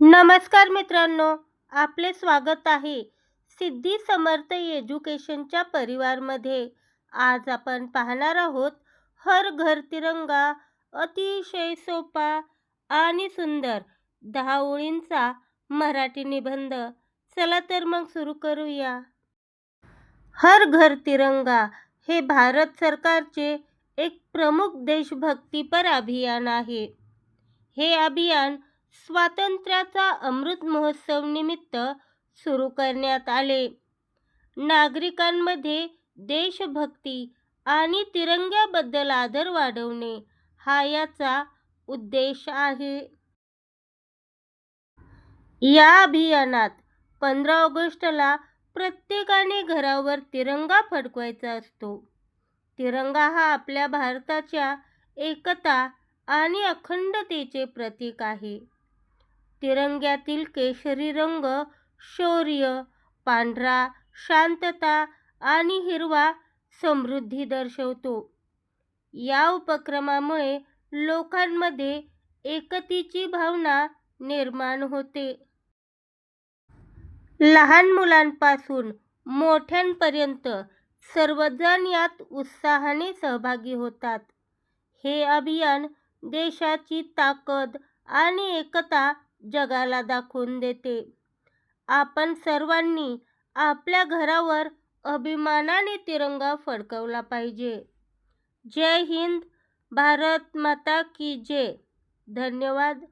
नमस्कार मित्रांनो, आपले स्वागत आहे सिद्धी समर्थ एज्युकेशनच्या परिवारमध्ये. आज आपण पाहणार आहोत हर घर तिरंगा, अतिशय सोपा आणि सुंदर 10 ओळींचा मराठी निबंध. चला तर मग सुरू करूया. हर घर तिरंगा हे भारत सरकारचे एक प्रमुख देशभक्तीपर अभियान आहे. हे अभियान स्वातंत्र्याचा अमृत महोत्सव निमित्त सुरू करण्यात आले. नागरिकांमध्ये देशभक्ती आणि तिरंग्याबद्दल आदर वाढवणे हा याचा उद्देश आहे. या अभियानात 15 ऑगस्टला प्रत्येकाने घरावर तिरंगा फडकवायचा असतो. तिरंगा हा आपल्या भारताच्या एकता आणि अखंडतेचे प्रतीक आहे. तिरंग्यातील केशरी रंग शौर्य, पांढरा शांतता आणि हिरवा समृद्धी दर्शवतो. या उपक्रमामुळे लोकांमध्ये एकतेची भावना निर्माण होते. लहान मुलांपासून मोठ्यांपर्यंत सर्वजण यात उत्साहाने सहभागी होतात. हे अभियान देशाची ताकद आणि एकता जगाला दाखवून देते. आपण सर्वांनी आपल्या घरावर अभिमानाने तिरंगा फडकवला पाहिजे. जय हिंद, भारत माता की जय. धन्यवाद.